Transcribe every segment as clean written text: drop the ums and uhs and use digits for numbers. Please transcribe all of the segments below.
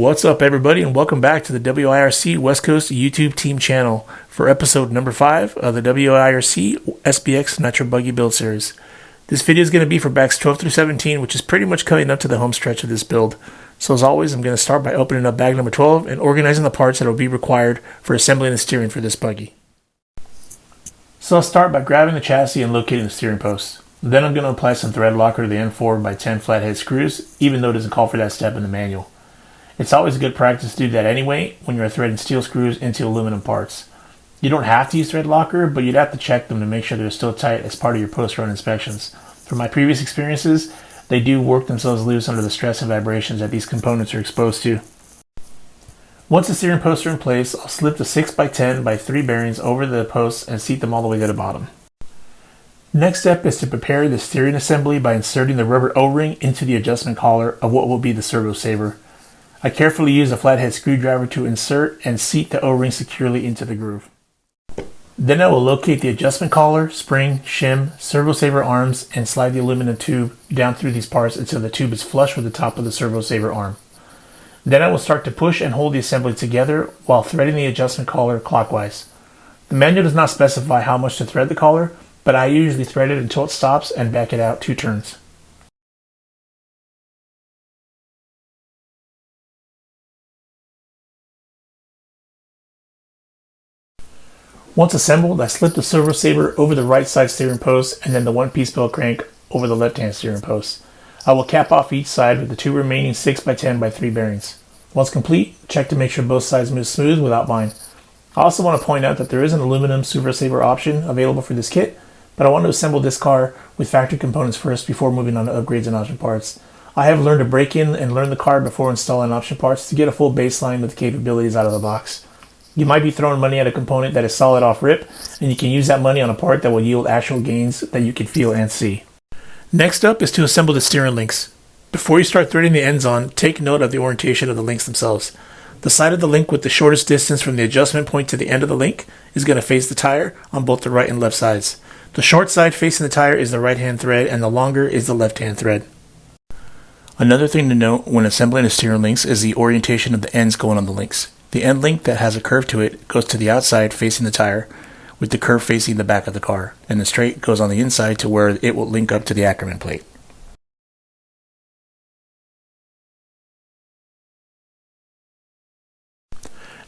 What's up, everybody, and welcome back to the WIRC West Coast YouTube team channel for episode number 5 of the WIRC SBX Nitro Buggy build series. This video is going to be for bags 12 through 17, which is pretty much coming up to the home stretch of this build. So as always, I'm going to start by opening up bag number 12 and organizing the parts that will be required for assembling the steering for this buggy. So I'll start by grabbing the chassis and locating the steering post. Then I'm going to apply some thread locker to the N4 by 10 flathead screws, even though it doesn't call for that step in the manual. It's always a good practice to do that anyway when you're threading steel screws into aluminum parts. You don't have to use thread locker, but you'd have to check them to make sure they're still tight as part of your post-run inspections. From my previous experiences, they do work themselves loose under the stress and vibrations that these components are exposed to. Once the steering posts are in place, I'll slip the 6x10 by 3 bearings over the posts and seat them all the way to the bottom. Next step is to prepare the steering assembly by inserting the rubber O-ring into the adjustment collar of what will be the servo saver. I carefully use a flathead screwdriver to insert and seat the O-ring securely into the groove. Then I will locate the adjustment collar, spring, shim, servo saver arms, and slide the aluminum tube down through these parts until the tube is flush with the top of the servo saver arm. Then I will start to push and hold the assembly together while threading the adjustment collar clockwise. The manual does not specify how much to thread the collar, but I usually thread it until it stops and back it out 2 turns. Once assembled, I slip the servo saver over the right side steering post and then the one-piece bell crank over the left-hand steering post. I will cap off each side with the 2 remaining 6x10 by 3 bearings. Once complete, check to make sure both sides move smooth without bind. I also want to point out that there is an aluminum servo saver option available for this kit, but I want to assemble this car with factory components first before moving on to upgrades and option parts. I have learned to break in and learn the car before installing option parts to get a full baseline with capabilities out of the box. You might be throwing money at a component that is solid off rip, and you can use that money on a part that will yield actual gains that you can feel and see. Next up is to assemble the steering links. Before you start threading the ends on, take note of the orientation of the links themselves. The side of the link with the shortest distance from the adjustment point to the end of the link is going to face the tire on both the right and left sides. The short side facing the tire is the right-hand thread, and the longer is the left-hand thread. Another thing to note when assembling the steering links is the orientation of the ends going on the links. The end link that has a curve to it goes to the outside facing the tire, with the curve facing the back of the car, and the straight goes on the inside to where it will link up to the Ackerman plate.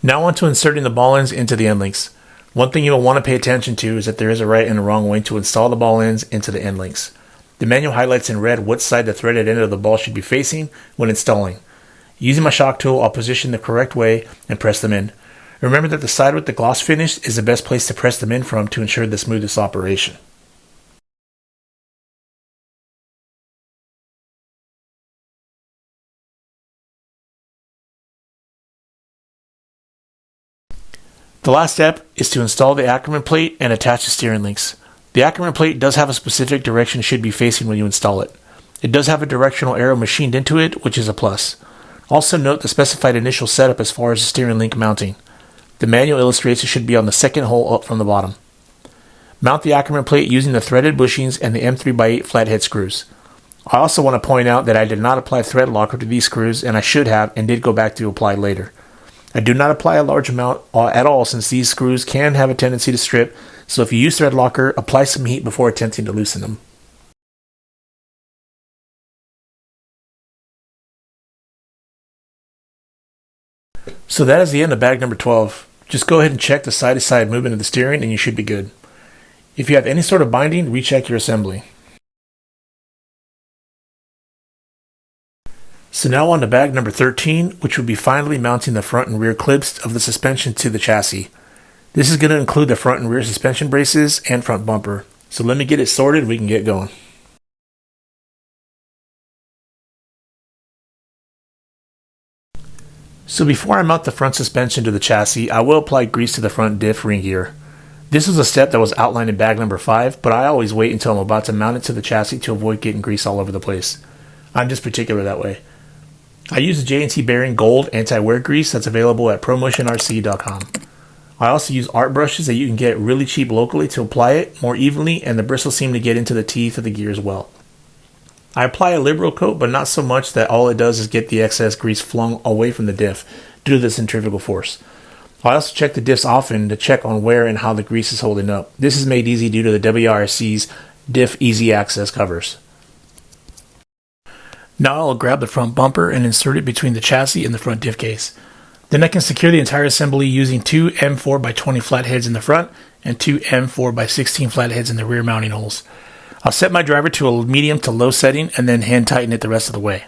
Now on to inserting the ball ends into the end links. One thing you will want to pay attention to is that there is a right and a wrong way to install the ball ends into the end links. The manual highlights in red what side the threaded end of the ball should be facing when installing. Using my shock tool, I'll position the correct way and press them in. Remember that the side with the gloss finish is the best place to press them in from to ensure the smoothest operation. The last step is to install the Ackerman plate and attach the steering links. The Ackerman plate does have a specific direction it should be facing when you install it. It does have a directional arrow machined into it, which is a plus. Also note the specified initial setup as far as the steering link mounting. The manual illustrates it should be on the second hole up from the bottom. Mount the Ackerman plate using the threaded bushings and the M3x8 flathead screws. I also want to point out that I did not apply thread locker to these screws, and I should have and did go back to apply later. I do not apply a large amount at all since these screws can have a tendency to strip, so if you use thread locker, apply some heat before attempting to loosen them. So that is the end of bag number 12. Just go ahead and check the side-to-side movement of the steering and you should be good. If you have any sort of binding, recheck your assembly. So now on to bag number 13, which will be finally mounting the front and rear clips of the suspension to the chassis. This is going to include the front and rear suspension braces and front bumper. So let me get it sorted and we can get going. So before I mount the front suspension to the chassis, I will apply grease to the front diff ring gear. This is a step that was outlined in bag number 5, but I always wait until I'm about to mount it to the chassis to avoid getting grease all over the place. I'm just particular that way. I use the J&T Bearing Gold anti-wear grease that's available at promotionrc.com. I also use art brushes that you can get really cheap locally to apply it more evenly, and the bristles seem to get into the teeth of the gear as well. I apply a liberal coat, but not so much that all it does is get the excess grease flung away from the diff due to the centrifugal force. I also check the diffs often to check on where and how the grease is holding up. This is made easy due to the WIRC's diff easy access covers. Now I'll grab the front bumper and insert it between the chassis and the front diff case. Then I can secure the entire assembly using two M4x20 flatheads in the front and two M4x16 flatheads in the rear mounting holes. I'll set my driver to a medium to low setting and then hand tighten it the rest of the way.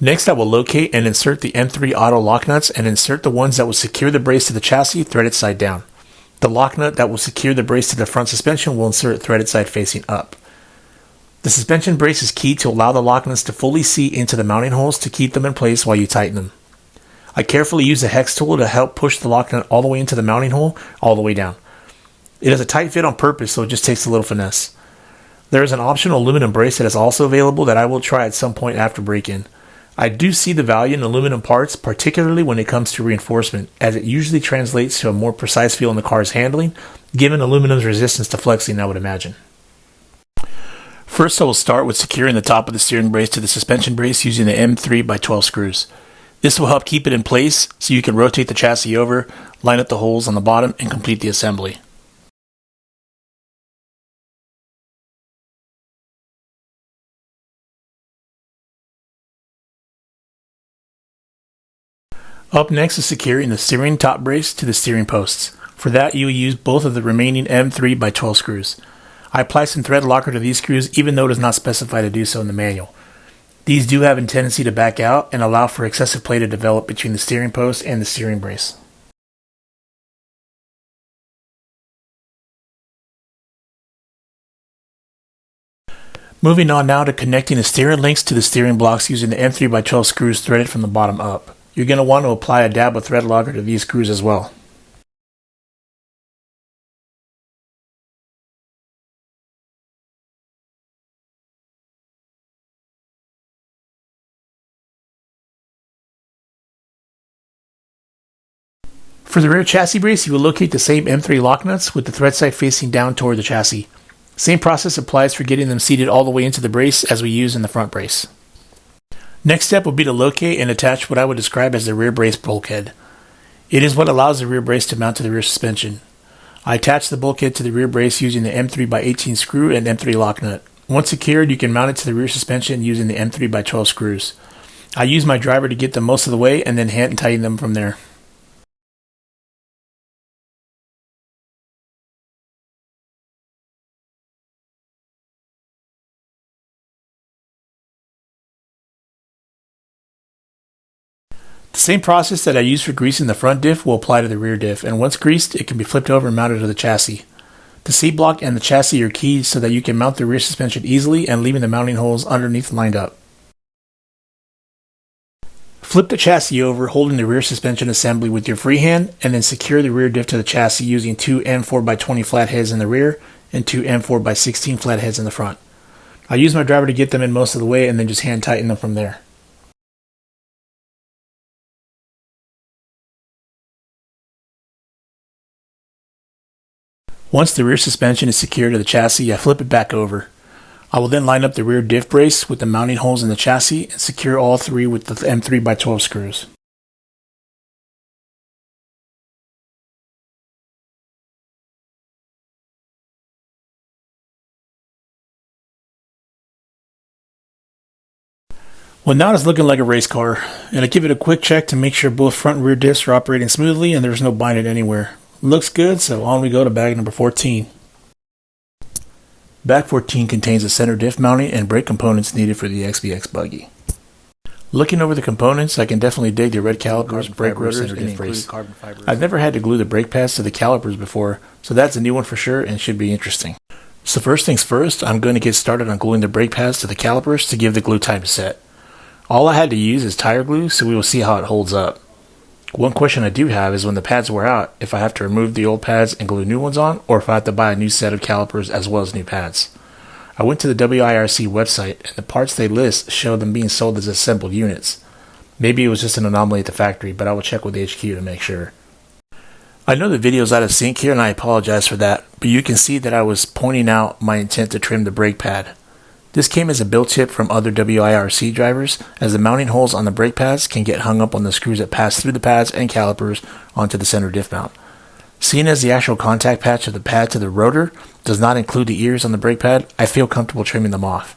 Next, I will locate and insert the M3 auto lock nuts and insert the ones that will secure the brace to the chassis threaded side down. The lock nut that will secure the brace to the front suspension will insert threaded side facing up. The suspension brace is key to allow the lock nuts to fully seat into the mounting holes to keep them in place while you tighten them. I carefully use a hex tool to help push the lock nut all the way into the mounting hole, all the way down. It is a tight fit on purpose, so it just takes a little finesse. There is an optional aluminum brace that is also available that I will try at some point after break-in. I do see the value in aluminum parts, particularly when it comes to reinforcement, as it usually translates to a more precise feel in the car's handling, given aluminum's resistance to flexing, I would imagine. First, I will start with securing the top of the steering brace to the suspension brace using the M3x12 screws. This will help keep it in place so you can rotate the chassis over, line up the holes on the bottom, and complete the assembly. Up next is securing the steering top brace to the steering posts. For that, you will use both of the remaining M3x12 screws. I apply some thread locker to these screws even though it is not specified to do so in the manual. These do have a tendency to back out and allow for excessive play to develop between the steering post and the steering brace. Moving on now to connecting the steering links to the steering blocks using the M3x12 screws threaded from the bottom up. You're going to want to apply a dab of thread locker to these screws as well. For the rear chassis brace, you will locate the same M3 lock nuts with the thread side facing down toward the chassis. Same process applies for getting them seated all the way into the brace as we use in the front brace. Next step will be to locate and attach what I would describe as the rear brace bulkhead. It is what allows the rear brace to mount to the rear suspension. I attach the bulkhead to the rear brace using the M3x18 screw and M3 lock nut. Once secured, you can mount it to the rear suspension using the M3x12 screws. I use my driver to get them most of the way and then hand tighten them from there. The same process that I use for greasing the front diff will apply to the rear diff, and once greased, it can be flipped over and mounted to the chassis. The seat block and the chassis are key so that you can mount the rear suspension easily and leaving the mounting holes underneath lined up. Flip the chassis over, holding the rear suspension assembly with your free hand, and then secure the rear diff to the chassis using two M4x20 flatheads in the rear and two M4x16 flatheads in the front. I use my driver to get them in most of the way and then just hand tighten them from there. Once the rear suspension is secured to the chassis, I flip it back over. I will then line up the rear diff brace with the mounting holes in the chassis and secure all three with the M3x12 screws. Well, now it's looking like a race car, and I give it a quick check to make sure both front and rear diffs are operating smoothly and there's no binding anywhere. Looks good, so on we go to bag number 14. Bag 14 contains the center diff mounting and brake components needed for the SBX Buggy. Looking over the components, I can definitely dig the red calipers, brake rotors, and diff brace. I've never had to glue the brake pads to the calipers before, so that's a new one for sure and should be interesting. So first things first, I'm going to get started on gluing the brake pads to the calipers to give the glue time to set. All I had to use is tire glue, so we will see how it holds up. One question I do have is when the pads wear out, if I have to remove the old pads and glue new ones on, or if I have to buy a new set of calipers as well as new pads. I went to the WIRC website, and the parts they list show them being sold as assembled units. Maybe it was just an anomaly at the factory, but I will check with HQ to make sure. I know the video's out of sync here and I apologize for that, but you can see that I was pointing out my intent to trim the brake pad. This came as a build tip from other WIRC drivers, as the mounting holes on the brake pads can get hung up on the screws that pass through the pads and calipers onto the center diff mount. Seeing as the actual contact patch of the pad to the rotor does not include the ears on the brake pad, I feel comfortable trimming them off.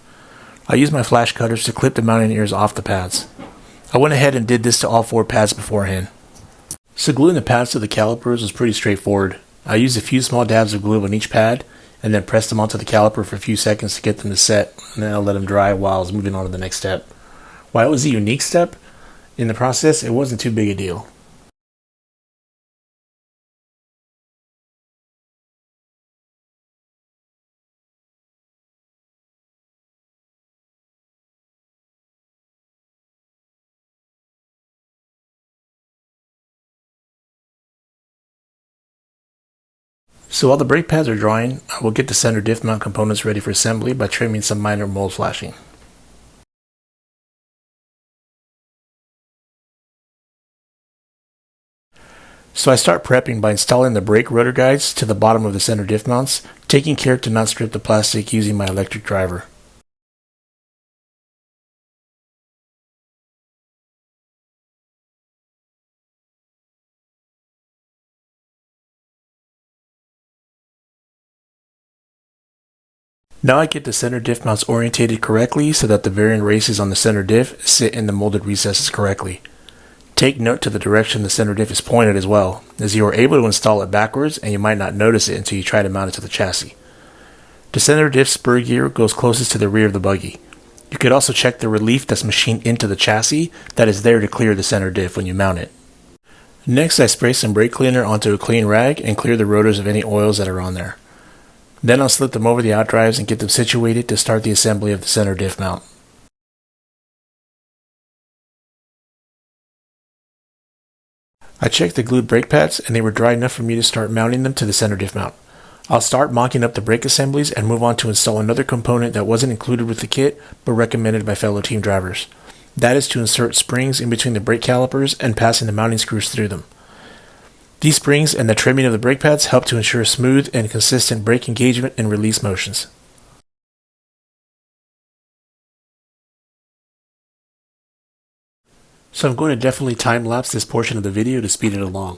I use my flash cutters to clip the mounting ears off the pads. I went ahead and did this to all 4 pads beforehand. So gluing the pads to the calipers was pretty straightforward. I used a few small dabs of glue on each pad and then pressed them onto the caliper for a few seconds to get them to set, and then I let them dry while I was moving on to the next step. While it was a unique step in the process, it wasn't too big a deal. So while the brake pads are drying, I will get the center diff mount components ready for assembly by trimming some minor mold flashing. So I start prepping by installing the brake rotor guides to the bottom of the center diff mounts, taking care to not strip the plastic using my electric driver. Now I get the center diff mounts orientated correctly so that the varying races on the center diff sit in the molded recesses correctly. Take note to the direction the center diff is pointed as well, as you are able to install it backwards and you might not notice it until you try to mount it to the chassis. The center diff spur gear goes closest to the rear of the buggy. You could also check the relief that's machined into the chassis that is there to clear the center diff when you mount it. Next, I spray some brake cleaner onto a clean rag and clear the rotors of any oils that are on there. Then I'll slip them over the outdrives and get them situated to start the assembly of the center diff mount. I checked the glued brake pads and they were dry enough for me to start mounting them to the center diff mount. I'll start mocking up the brake assemblies and move on to install another component that wasn't included with the kit but recommended by fellow team drivers. That is to insert springs in between the brake calipers and passing the mounting screws through them. These springs and the trimming of the brake pads help to ensure smooth and consistent brake engagement and release motions. So I'm going to definitely time-lapse this portion of the video to speed it along.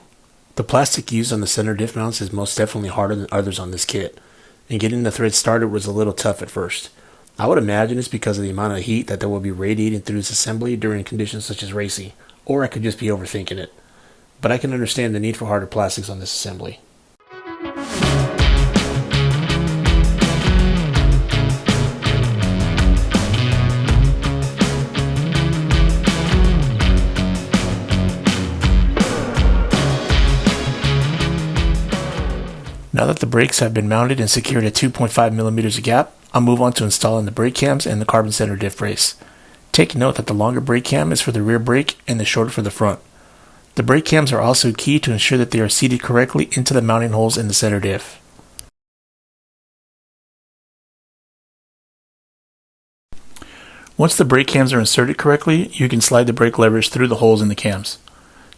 The plastic used on the center diff mounts is most definitely harder than others on this kit, and getting the thread started was a little tough at first. I would imagine it's because of the amount of heat that will be radiating through this assembly during conditions such as racing, or I could just be overthinking it. But I can understand the need for harder plastics on this assembly. Now that the brakes have been mounted and secured at 2.5 millimeters of gap, I'll move on to installing the brake cams and the carbon center diff brace. Take note that the longer brake cam is for the rear brake and the shorter for the front. The brake cams are also key to ensure that they are seated correctly into the mounting holes in the center diff. Once the brake cams are inserted correctly, you can slide the brake levers through the holes in the cams.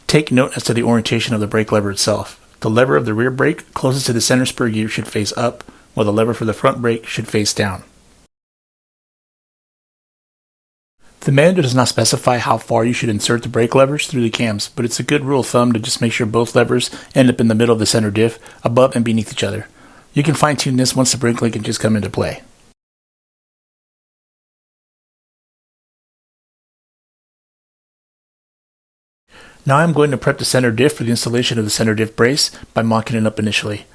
Take note as to the orientation of the brake lever itself. The lever of the rear brake closest to the center spur gear should face up, while the lever for the front brake should face down. The manual does not specify how far you should insert the brake levers through the cams, but it's a good rule of thumb to just make sure both levers end up in the middle of the center diff, above and beneath each other. You can fine tune this once the brake linkages come into play. Now I'm going to prep the center diff for the installation of the center diff brace by mocking it up initially.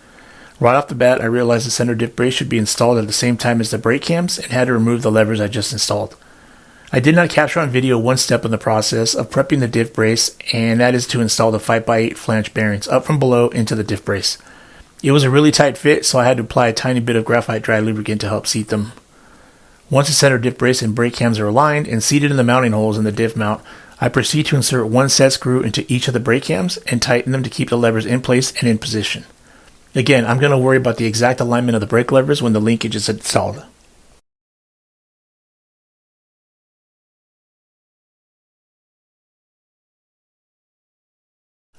Right off the bat, I realized the center diff brace should be installed at the same time as the brake cams and had to remove the levers I just installed. I did not capture on video one step in the process of prepping the diff brace, and that is to install the 5x8 flange bearings up from below into the diff brace. It was a really tight fit, so I had to apply a tiny bit of graphite dry lubricant to help seat them. Once the center diff brace and brake cams are aligned and seated in the mounting holes in the diff mount, I proceed to insert one set screw into each of the brake cams and tighten them to keep the levers in place and in position. Again, I'm going to worry about the exact alignment of the brake levers when the linkage is installed.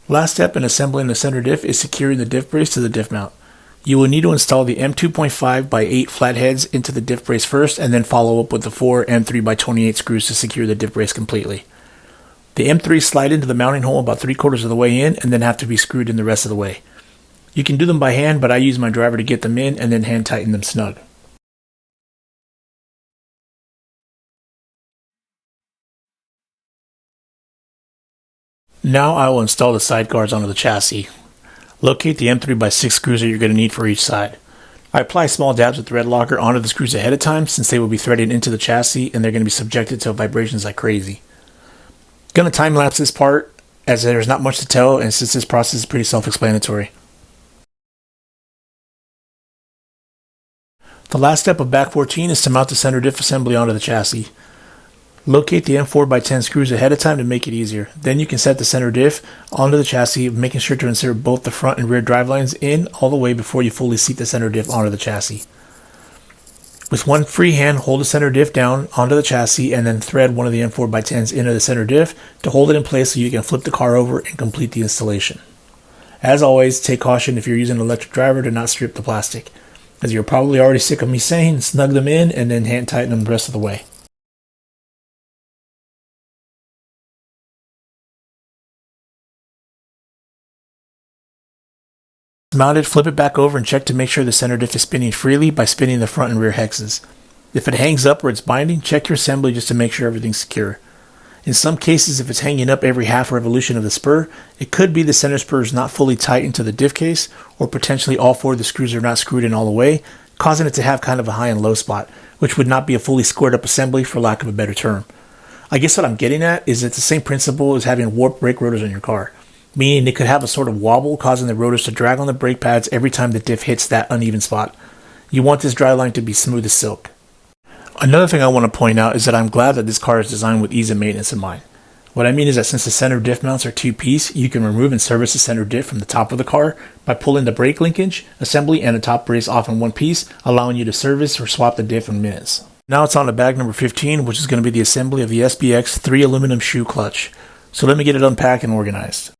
Last step in assembling the center diff is securing the diff brace to the diff mount. You will need to install the M2.5 by 8 flatheads into the diff brace first, and then follow up with the 4 M3 by 28 screws to secure the diff brace completely. The M3 slide into the mounting hole about 3/4 of the way in and then have to be screwed in the rest of the way. You can do them by hand, but I use my driver to get them in and then hand tighten them snug. Now I will install the side guards onto the chassis. Locate the M3 by 6 screws that you're going to need for each side. I apply small dabs of thread locker onto the screws ahead of time since they will be threaded into the chassis and they're going to be subjected to vibrations like crazy. Going to time lapse this part as there's not much to tell, and since this process is pretty self-explanatory. The last step of back 14 is to mount the center diff assembly onto the chassis. Locate the M4 by 10 screws ahead of time to make it easier. Then you can set the center diff onto the chassis, making sure to insert both the front and rear drive lines in all the way before you fully seat the center diff onto the chassis. With one free hand, hold the center diff down onto the chassis and then thread one of the M4 by 10s into the center diff to hold it in place so you can flip the car over and complete the installation. As always, take caution if you're using an electric driver to not strip the plastic. As you're probably already sick of me saying, snug them in and then hand tighten them the rest of the way. Mounted, flip it back over and check to make sure the center diff is spinning freely by spinning the front and rear hexes. If it hangs up or it's binding, check your assembly just to make sure everything's secure. In some cases, if it's hanging up every half revolution of the spur, it could be the center spur is not fully tight into the diff case, or potentially all 4 of the screws are not screwed in all the way, causing it to have kind of a high and low spot, which would not be a fully squared up assembly for lack of a better term. I guess what I'm getting at is it's the same principle as having warped brake rotors on your car, meaning it could have a sort of wobble causing the rotors to drag on the brake pads every time the diff hits that uneven spot. You want this driveline to be smooth as silk. Another thing I want to point out is that I'm glad that this car is designed with ease of maintenance in mind. What I mean is that since the center diff mounts are 2-piece, you can remove and service the center diff from the top of the car by pulling the brake linkage, assembly, and the top brace off in one piece, allowing you to service or swap the diff in minutes. Now it's on to bag number 15, which is going to be the assembly of the SBX 3 aluminum shoe clutch. So let me get it unpacked and organized.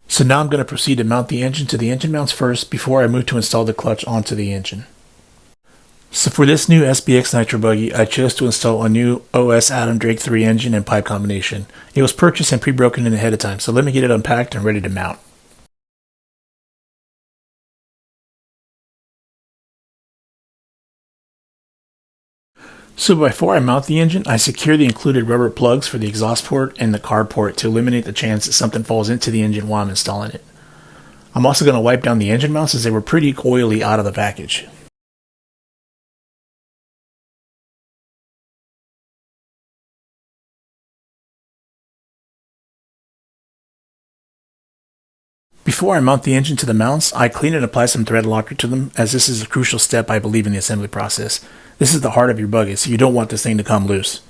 So now I'm going to proceed to mount the engine to the engine mounts first before I move to install the clutch onto the engine. So for this new SBX Nitro Buggy, I chose to install a new OS Adam Drake 3 engine and pipe combination. It was purchased and pre-broken in ahead of time, so let me get it unpacked and ready to mount. So before I mount the engine, I secure the included rubber plugs for the exhaust port and the carb port to eliminate the chance that something falls into the engine while I'm installing it. I'm also going to wipe down the engine mounts as they were pretty oily out of the package. Before I mount the engine to the mounts, I clean and apply some thread locker to them, as this is a crucial step I believe in the assembly process. This is the heart of your buggy, so you don't want this thing to come loose.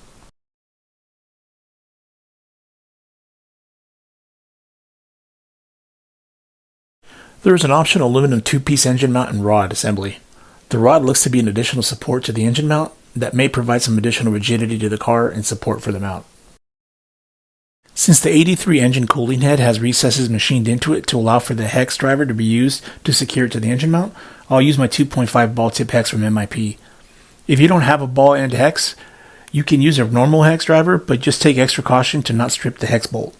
There is an optional aluminum 2-piece engine mount and rod assembly. The rod looks to be an additional support to the engine mount that may provide some additional rigidity to the car and support for the mount. Since the 83 engine cooling head has recesses machined into it to allow for the hex driver to be used to secure it to the engine mount, I'll use my 2.5 ball tip hex from MIP. If you don't have a ball end hex, you can use a normal hex driver, but just take extra caution to not strip the hex bolt.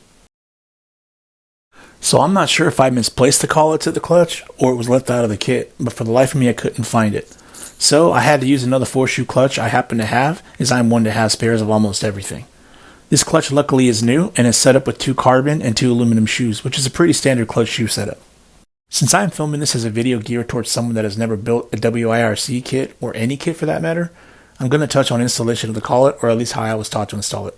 So I'm not sure if I misplaced the collet to the clutch or it was left out of the kit, but for the life of me I couldn't find it. So I had to use another 4-shoe clutch I happen to have, as I'm one to have spares of almost everything. This clutch luckily is new and is set up with 2 carbon and 2 aluminum shoes, which is a pretty standard clutch shoe setup. Since I'm filming this as a video geared towards someone that has never built a WIRC kit, or any kit for that matter, I'm going to touch on installation of the collet, or at least how I was taught to install it.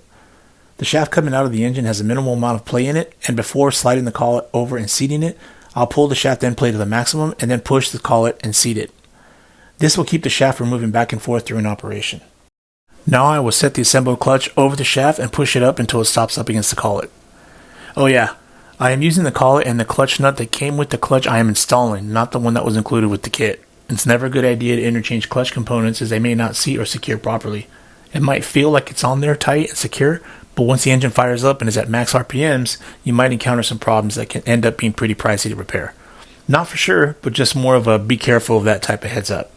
The shaft coming out of the engine has a minimal amount of play in it, and before sliding the collet over and seating it, I'll pull the shaft end play to the maximum and then push the collet and seat it. This will keep the shaft from moving back and forth during operation. Now I will set the assembled clutch over the shaft and push it up until it stops up against the collet. Oh yeah, I am using the collet and the clutch nut that came with the clutch I am installing, not the one that was included with the kit. It's never a good idea to interchange clutch components as they may not seat or secure properly. It might feel like it's on there tight and secure, but once the engine fires up and is at max RPMs, you might encounter some problems that can end up being pretty pricey to repair. Not for sure, but just more of a be careful of that type of heads up.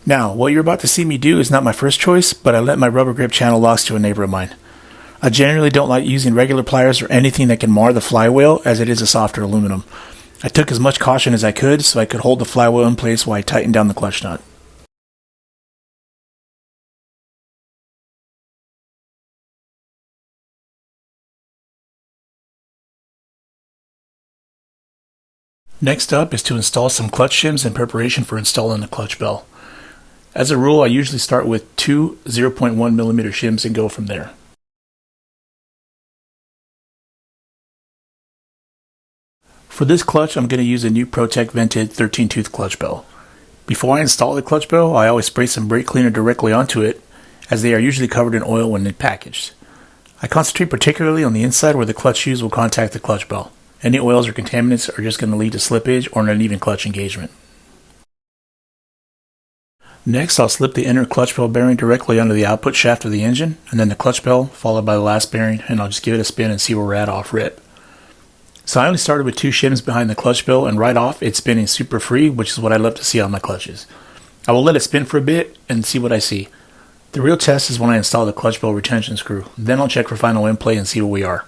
Now, what you're about to see me do is not my first choice, but I lent my rubber grip channel locks to a neighbor of mine. I generally don't like using regular pliers or anything that can mar the flywheel, as it is a softer aluminum. I took as much caution as I could so I could hold the flywheel in place while I tightened down the clutch nut. Next up is to install some clutch shims in preparation for installing the clutch bell. As a rule, I usually start with two 0.1mm shims and go from there. For this clutch, I'm going to use a new ProTech vented 13-tooth clutch bell. Before I install the clutch bell, I always spray some brake cleaner directly onto it, as they are usually covered in oil when packaged. I concentrate particularly on the inside where the clutch shoes will contact the clutch bell. Any oils or contaminants are just going to lead to slippage or an uneven clutch engagement. Next, I'll slip the inner clutch bell bearing directly under the output shaft of the engine, and then the clutch bell, followed by the last bearing, and I'll just give it a spin and see where we're at off rip. So I only started with two shims behind the clutch bell, and right off it's spinning super free, which is what I love to see on my clutches. I will let it spin for a bit and see what I see. The real test is when I install the clutch bell retention screw. Then I'll check for final end play and see where we are.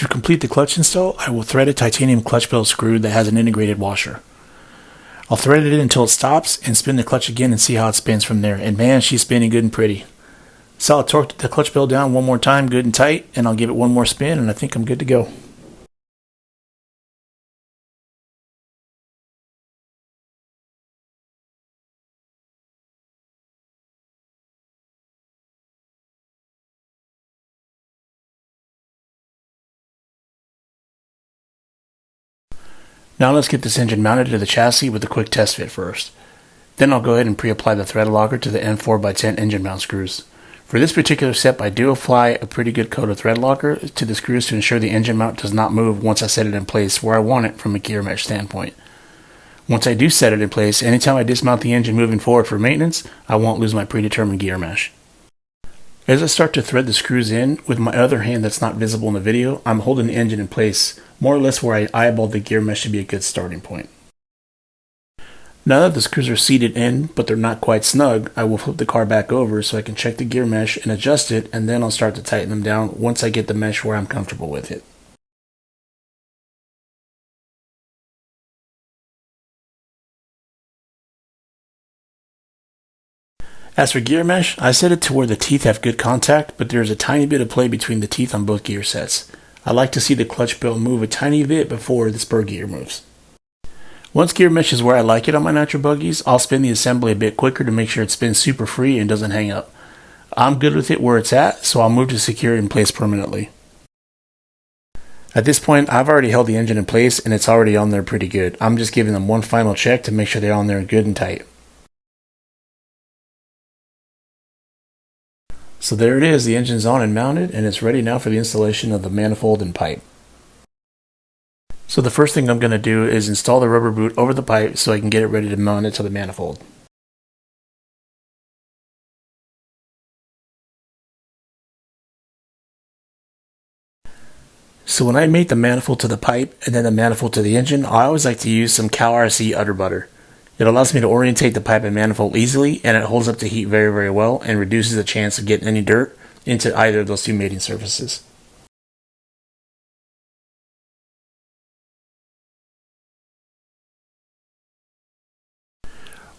To complete the clutch install, I will thread a titanium clutch bell screw that has an integrated washer. I'll thread it in until it stops and spin the clutch again and see how it spins from there. And man, she's spinning good and pretty. So I'll torque the clutch bell down one more time good and tight, and I'll give it one more spin, and I think I'm good to go. Now let's get this engine mounted to the chassis with a quick test fit first. Then I'll go ahead and pre-apply the thread locker to the N4x10 engine mount screws. For this particular step, I do apply a pretty good coat of thread locker to the screws to ensure the engine mount does not move once I set it in place where I want it from a gear mesh standpoint. Once I do set it in place, anytime I dismount the engine moving forward for maintenance, I won't lose my predetermined gear mesh. As I start to thread the screws in, with my other hand that's not visible in the video, I'm holding the engine in place, more or less where I eyeballed the gear mesh to be a good starting point. Now that the screws are seated in, but they're not quite snug, I will flip the car back over so I can check the gear mesh and adjust it, and then I'll start to tighten them down once I get the mesh where I'm comfortable with it. As for gear mesh, I set it to where the teeth have good contact, but there is a tiny bit of play between the teeth on both gear sets. I like to see the clutch bell move a tiny bit before the spur gear moves. Once gear mesh is where I like it on my Nitro Buggies, I'll spin the assembly a bit quicker to make sure it spins super free and doesn't hang up. I'm good with it where it's at, so I'll move to secure it in place permanently. At this point, I've already held the engine in place and it's already on there pretty good. I'm just giving them one final check to make sure they're on there good and tight. So there it is, the engine's on and mounted, and it's ready now for the installation of the manifold and pipe. So the first thing I'm going to do is install the rubber boot over the pipe so I can get it ready to mount it to the manifold. So when I mate the manifold to the pipe and then the manifold to the engine, I always like to use some CalRC udder butter. It allows me to orientate the pipe and manifold easily, and it holds up to heat very, very well and reduces the chance of getting any dirt into either of those two mating surfaces.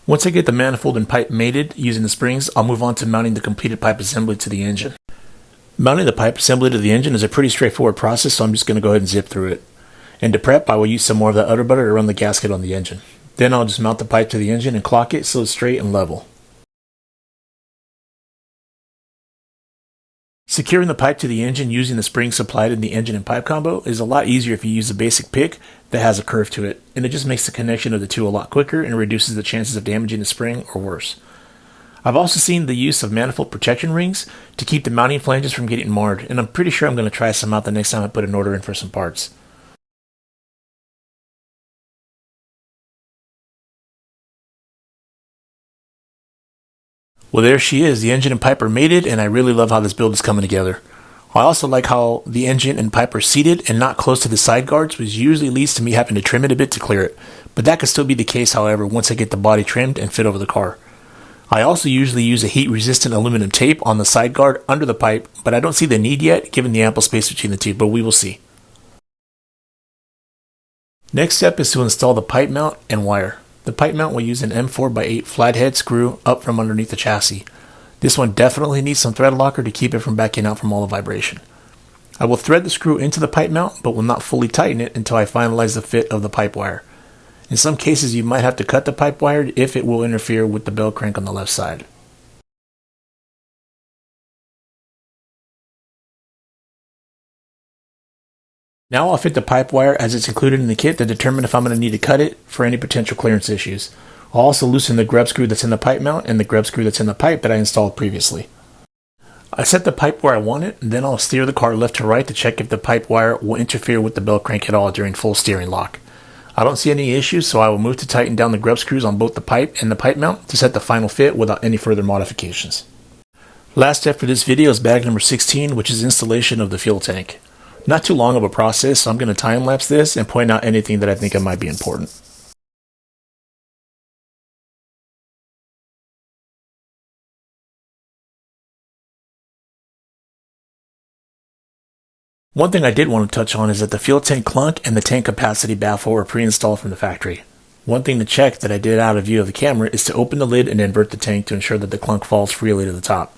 Once I get the manifold and pipe mated using the springs, I'll move on to mounting the completed pipe assembly to the engine. Mounting the pipe assembly to the engine is a pretty straightforward process, so I'm just going to go ahead and zip through it. And to prep, I will use some more of that udder butter to run the gasket on the engine. Then I'll just mount the pipe to the engine and clock it so it's straight and level. Securing the pipe to the engine using the spring supplied in the engine and pipe combo is a lot easier if you use a basic pick that has a curve to it, and it just makes the connection of the two a lot quicker and reduces the chances of damaging the spring or worse. I've also seen the use of manifold protection rings to keep the mounting flanges from getting marred, and I'm pretty sure I'm going to try some out the next time I put an order in for some parts. Well, there she is. The engine and pipe are mated, and I really love how this build is coming together. I also like how the engine and pipe are seated and not close to the side guards, which usually leads to me having to trim it a bit to clear it. But that could still be the case, however, once I get the body trimmed and fit over the car. I also usually use a heat-resistant aluminum tape on the side guard under the pipe, but I don't see the need yet given the ample space between the two, but we will see. Next step is to install the pipe mount and wire. The pipe mount will use an M4x8 flathead screw up from underneath the chassis. This one definitely needs some thread locker to keep it from backing out from all the vibration. I will thread the screw into the pipe mount, but will not fully tighten it until I finalize the fit of the pipe wire. In some cases, you might have to cut the pipe wire if it will interfere with the bell crank on the left side. Now I'll fit the pipe wire as it's included in the kit to determine if I'm going to need to cut it for any potential clearance issues. I'll also loosen the grub screw that's in the pipe mount and the grub screw that's in the pipe that I installed previously. I set the pipe where I want it, and then I'll steer the car left to right to check if the pipe wire will interfere with the bell crank at all during full steering lock. I don't see any issues, so I will move to tighten down the grub screws on both the pipe and the pipe mount to set the final fit without any further modifications. Last step for this video is bag number 16, which is installation of the fuel tank. Not too long of a process, so I'm going to time lapse this and point out anything that I think might be important. One thing I did want to touch on is that the fuel tank clunk and the tank capacity baffle were pre-installed from the factory. One thing to check that I did out of view of the camera is to open the lid and invert the tank to ensure that the clunk falls freely to the top.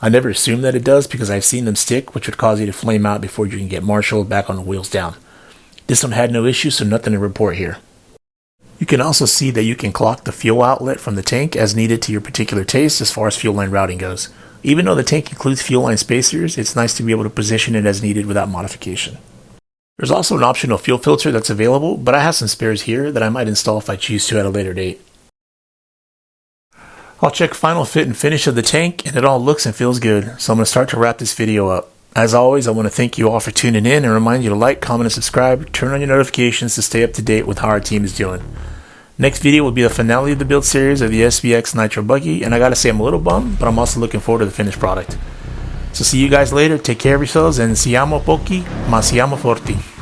I never assume that it does because I've seen them stick, which would cause you to flame out before you can get marshaled back on the wheels down. This one had no issue, so nothing to report here. You can also see that you can clock the fuel outlet from the tank as needed to your particular taste as far as fuel line routing goes. Even though the tank includes fuel line spacers, it's nice to be able to position it as needed without modification. There's also an optional fuel filter that's available, but I have some spares here that I might install if I choose to at a later date. I'll check final fit and finish of the tank, and it all looks and feels good, so I'm going to start to wrap this video up. As always, I want to thank you all for tuning in and remind you to like, comment, and subscribe. Turn on your notifications to stay up to date with how our team is doing. Next video will be the finale of the build series of the SBX Nitro Buggy, and I gotta say I'm a little bummed, but I'm also looking forward to the finished product. So see you guys later, take care of yourselves, and siamo pochi, ma siamo forti.